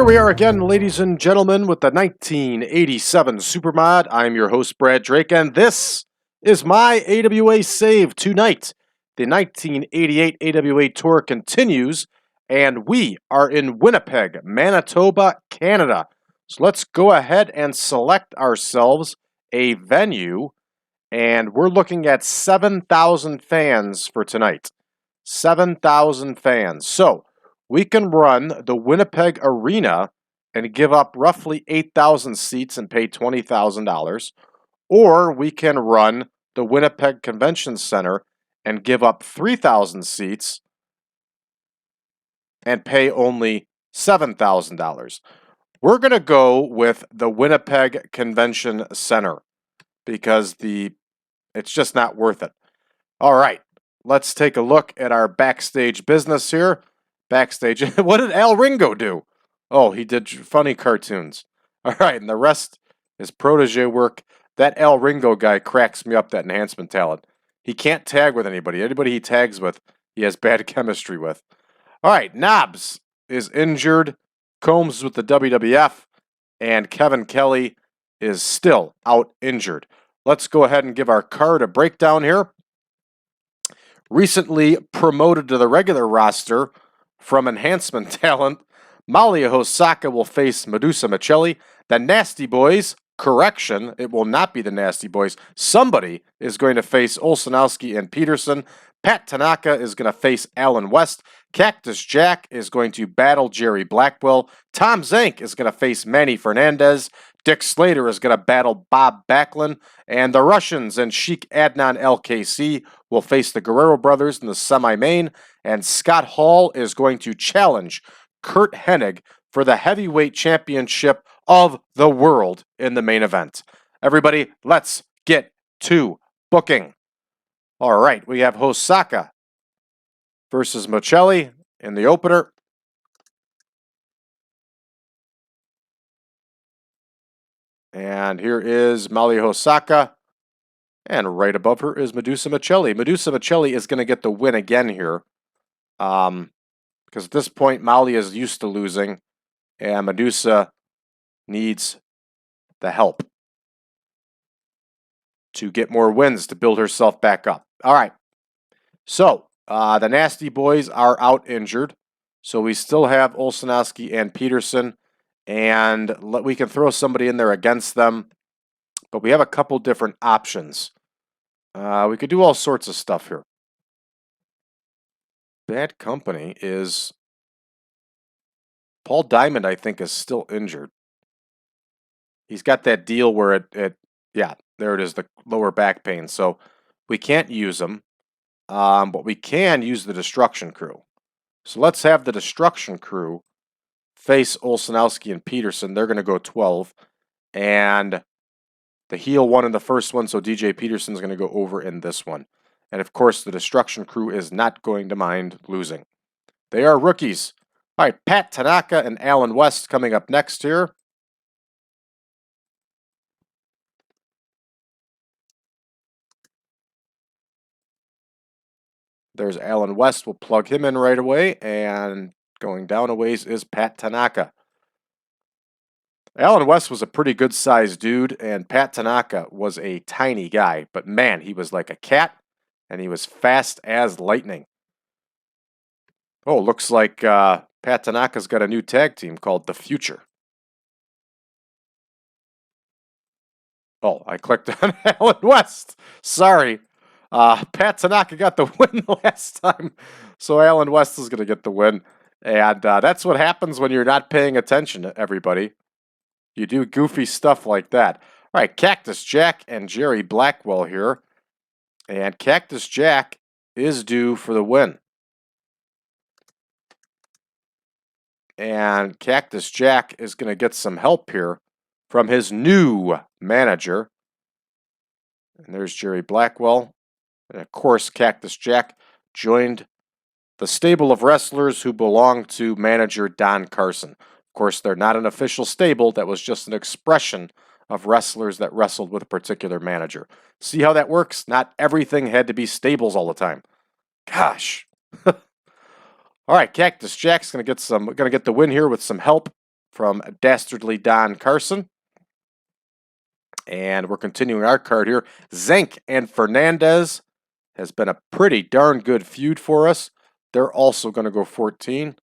we are again, ladies and gentlemen, with the 1987 Supermod. I'm your host, Brad Drake, and this is my AWA save tonight. The 1988 AWA Tour continues, and we are in Winnipeg, Manitoba, Canada. So let's go ahead and select ourselves a venue, and we're looking at 7,000 fans for tonight. 7,000 fans. So we can run the Winnipeg Arena and give up roughly 8,000 seats and pay $20,000. Or we can run the Winnipeg Convention Center and give up 3,000 seats and pay only $7,000. We're going to go with the Winnipeg Convention Center because it's just not worth it. All right, let's take a look at our backstage business here. Backstage. What did Al Ringo do? Oh, he did funny cartoons. All right, and the rest is protege work. That Al Ringo guy cracks me up, that enhancement talent. He can't tag with anybody. Anybody he tags with, he has bad chemistry with. All right, Knobs is injured. Combs with the WWF. And Kevin Kelly is still out injured. Let's go ahead and give our card a breakdown here. Recently promoted to the regular roster from enhancement talent, Malia Hosaka will face Madusa Miceli. The Nasty Boys, correction, it will not be the Nasty Boys. Somebody is going to face Olsonoski and Peterson. Pat Tanaka is going to face Alan West. Cactus Jack is going to battle Jerry Blackwell. Tom Zenk is going to face Manny Fernandez. Dick Slater is going to battle Bob Backlund. And the Russians and Sheik Adnan al-Kaissey will face the Guerrero Brothers in the semi-main. And Scott Hall is going to challenge CURT Hennig for the heavyweight championship of the world in the main event. Everybody, let's get to booking. All right, we have Hosaka versus Miceli in the opener. And here is Malia Hosaka. And right above her is Madusa Miceli. Madusa Miceli is going to get the win again here. Because at this point, Malia is used to losing. And Madusa needs the help to get more wins to build herself back up. All right. So, the Nasty Boys are out injured. So we still have Olsonoski and Peterson. And we can throw somebody in there against them. But we have a couple different options. We could do all sorts of stuff here. Bad company is... Paul Diamond, I think, is still injured. He's got that deal where yeah, there it is, the lower back pain. So we can't use him. But we can use the Destruction Crew. So let's have the Destruction Crew face Olsonoski and Peterson. They're going to go 12. And the heel won in the first one, so DJ Peterson's going to go over in this one. And of course, the Destruction Crew is not going to mind losing. They are rookies. All right, Pat Tanaka and Alan West coming up next here. There's Alan West. We'll plug him in right away. And going down a ways is Pat Tanaka. Alan West was a pretty good-sized dude, and Pat Tanaka was a tiny guy. But man, he was like a cat, and he was fast as lightning. Oh, looks like Pat Tanaka's got a new tag team called The Future. Oh, I clicked on Alan West. Sorry. Pat Tanaka got the win last time, so Alan West is going to get the win. And that's what happens when you're not paying attention to everybody. You do goofy stuff like that. All right, Cactus Jack and Jerry Blackwell here. And Cactus Jack is due for the win. And Cactus Jack is going to get some help here from his new manager. And there's Jerry Blackwell. And of course, Cactus Jack joined the stable of wrestlers who belong to manager Don Carson. Of course, they're not an official stable. That was just an expression of wrestlers that wrestled with a particular manager. See how that works? Not everything had to be stables all the time. Gosh. All right, Cactus Jack's gonna get the win here with some help from Dastardly Don Carson. And we're continuing our card here. Zenk and Fernandez has been a pretty darn good feud for us. They're also going to go 14.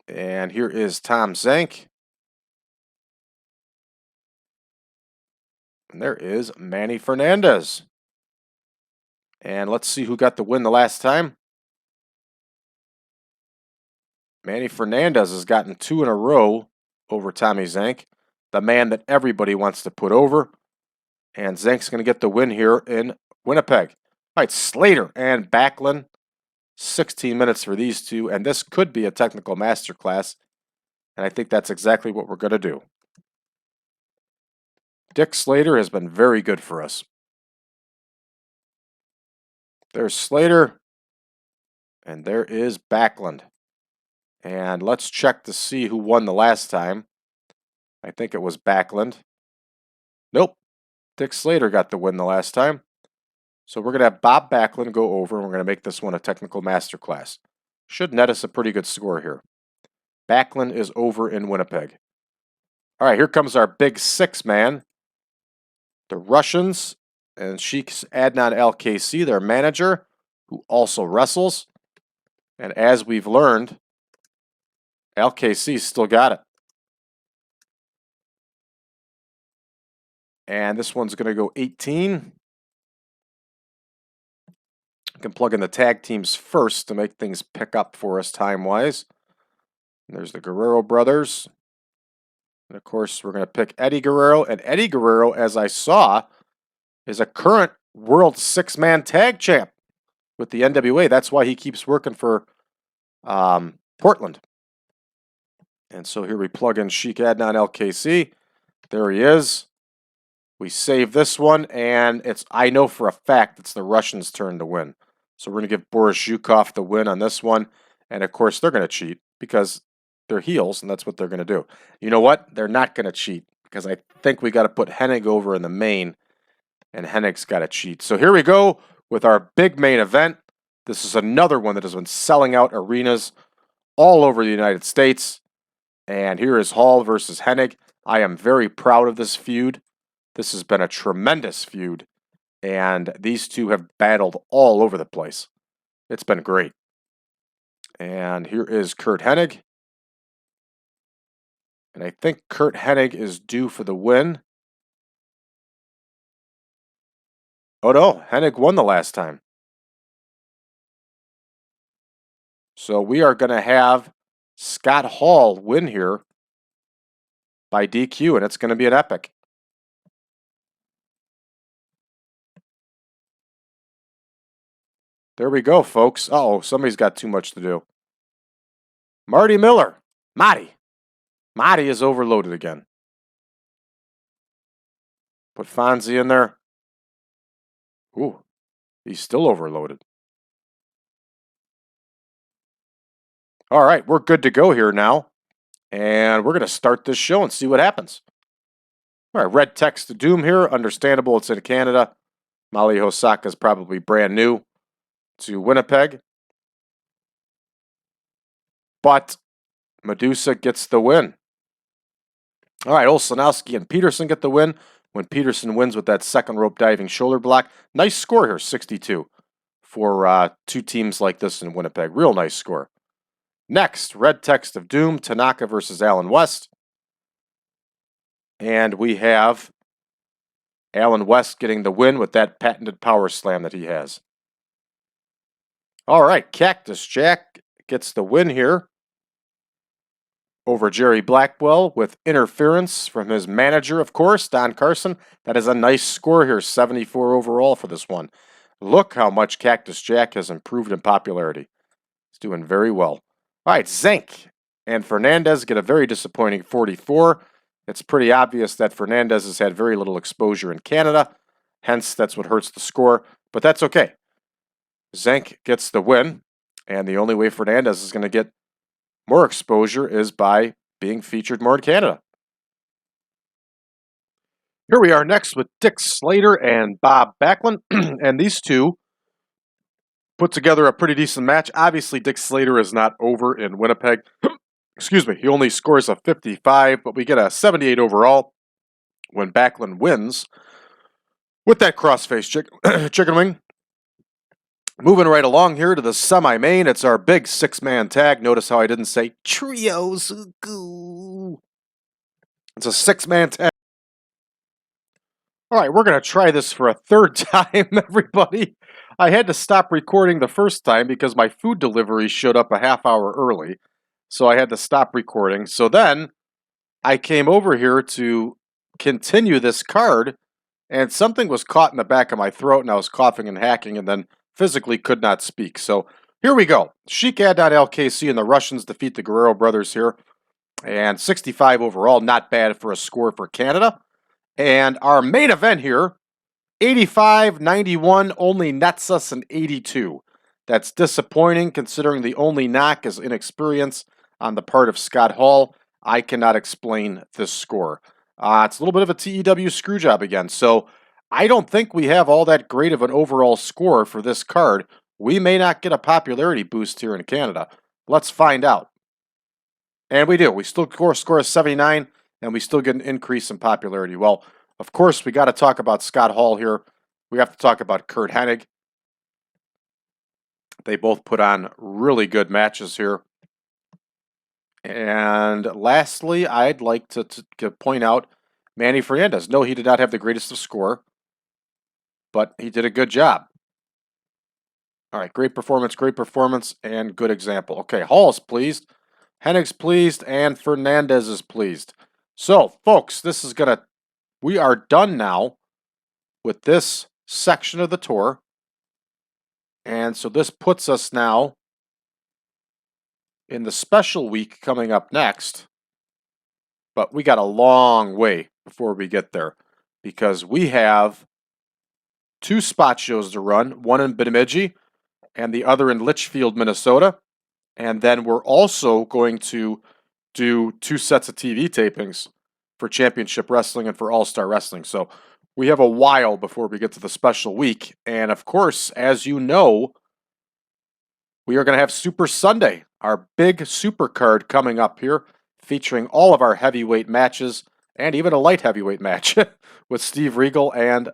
And here is Tom Zenk. And there is Manny Fernandez. And let's see who got the win the last time. Manny Fernandez has gotten 2 in a row over Tommy Zenk, the man that everybody wants to put over. And Zenk's going to get the win here in Winnipeg. All right, Slater and Backlund. 16 minutes for these two, and this could be a technical masterclass. And I think that's exactly what we're going to do. Dick Slater has been very good for us. There's Slater, and there is Backlund. And let's check to see who won the last time. I think it was Backlund. Nope. Dick Slater got the win the last time. So we're going to have Bob Backlund go over, and we're going to make this one a technical masterclass. Should net us a pretty good score here. Backlund is over in Winnipeg. All right, here comes our big 6-man. The Russians and Sheikh Adnan al-Kaissey, their manager, who also wrestles. And as we've learned, al-Kaissey still got it. And this one's going to go 18. I can plug in the tag teams first to make things pick up for us time-wise. And there's the Guerrero Brothers. And, of course, we're going to pick Eddie Guerrero. And Eddie Guerrero, as I saw, is a current World 6-man tag champ with the NWA. That's why he keeps working for Portland. And so here we plug in Sheikh Adnan al-Kaissey. There he is. We save this one, and I know for a fact it's the Russians' turn to win. So we're going to give Boris Zhukov the win on this one. And, of course, they're going to cheat because they're heels, and that's what they're going to do. You know what? They're not going to cheat because I think we got to put Hennig over in the main, and Hennig's got to cheat. So here we go with our big main event. This is another one that has been selling out arenas all over the United States. And here is Hall versus Hennig. I am very proud of this feud. This has been a tremendous feud. And these two have battled all over the place. It's been great. And here is CURT HENNIG. And I think CURT HENNIG is due for the win. Oh no, Hennig won the last time. So we are going to have Scott Hall win here by DQ, and it's going to be an epic. There we go, folks. Uh-oh, somebody's got too much to do. Marty Miller. Marty. Marty is overloaded again. Put Fonzie in there. Ooh, he's still overloaded. All right, we're good to go here now. And we're going to start this show and see what happens. All right, red text to Doom here. Understandable, it's in Canada. Malia Hosaka is probably brand new to Winnipeg. But Madusa gets the win. All right, Olsonoski and Peterson get the win. When Peterson wins with that second rope diving shoulder block. Nice score here, 62 for two teams like this in Winnipeg. Real nice score. Next, red text of Doom, Tanaka versus Alan West. And we have Alan West getting the win with that patented power slam that he has. All right, Cactus Jack gets the win here over Jerry Blackwell with interference from his manager, of course, Don Carson. That is a nice score here, 74 overall for this one. Look how much Cactus Jack has improved in popularity. He's doing very well. All right, Zenk and Fernandez get a very disappointing 44. It's pretty obvious that Fernandez has had very little exposure in Canada. Hence, that's what hurts the score. But that's okay. Zenk gets the win. And the only way Fernandez is going to get more exposure is by being featured more in Canada. Here we are next with Dick Slater and Bob Backlund. And these two put together a pretty decent match. Obviously, Dick Slater is not over in Winnipeg. Excuse me, he only scores a 55, but we get a 78 overall when Backlund wins with that crossface chicken wing. Moving right along here to the semi-main, it's our big six-man tag. Notice how I didn't say trios. It's a six-man tag. All right, we're going to try this for a third time, everybody. I had to stop recording the first time because my food delivery showed up a half hour early, so I had to stop recording. So then I came over here to continue this card, and something was caught in the back of my throat, and I was coughing and hacking, and then physically could not speak. So here we go. Sheik Adnan al-Kaissey and the Russians defeat the Guerrero Brothers here. And 65 overall, not bad for a score for Canada. And our main event here, 85-91, only nets us an 82. That's disappointing considering the only knock is inexperience on the part of Scott Hall. I cannot explain this score. It's a little bit of a TEW screw job again. So I don't think we have all that great of an overall score for this card. We may not get a popularity boost here in Canada. Let's find out. And we do. We still score a 79, and we still get an increase in popularity. Well, of course, we got to talk about Scott Hall here. We have to talk about CURT HENNIG. They both put on really good matches here. And lastly, I'd like to point out Manny Fernandez. No, he did not have the greatest of score, but he did a good job. All right, great performance, and good example. Okay, Hall's pleased, Hennig's pleased, and Fernandez is pleased. So, folks, we are done now with this section of the tour. And so this puts us now in the special week coming up next. But we got a long way before we get there because we have 2 spot shows to run, one in Bemidji and the other in Litchfield, Minnesota. And then we're also going to do 2 sets of TV tapings for Championship Wrestling and for All-Star Wrestling. So we have a while before we get to the special week. And of course, as you know, we are going to have Super Sunday, our big super card coming up here, featuring all of our heavyweight matches and even a light heavyweight match with Steve Regal and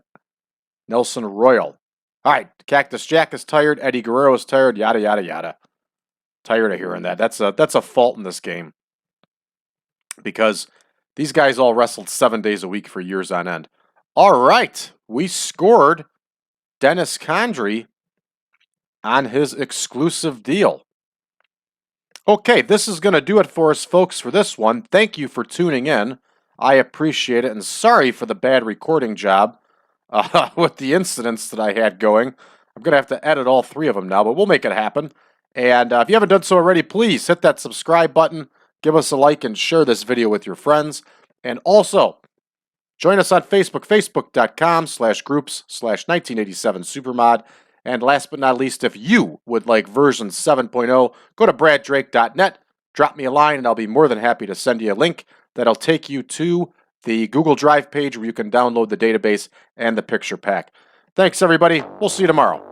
Nelson Royal. All right, Cactus Jack is tired, Eddie Guerrero is tired, yada, yada, yada. Tired of hearing that. That's a fault in this game because these guys all wrestled 7 days a week for years on end. All right, we scored Dennis Condrey on his exclusive deal. Okay, this is going to do it for us, folks, for this one. Thank you for tuning in. I appreciate it, and sorry for the bad recording job with the incidents that I had going. I'm going to have to edit all 3 of them now, but we'll make it happen. And if you haven't done so already, please hit that subscribe button, give us a like, and share this video with your friends. And also, join us on Facebook, facebook.com/groups/1987supermod. And last but not least, if you would like version 7.0, go to braddrake.net, drop me a line, and I'll be more than happy to send you a link that'll take you to the Google Drive page where you can download the database and the picture pack. Thanks, everybody. We'll see you tomorrow.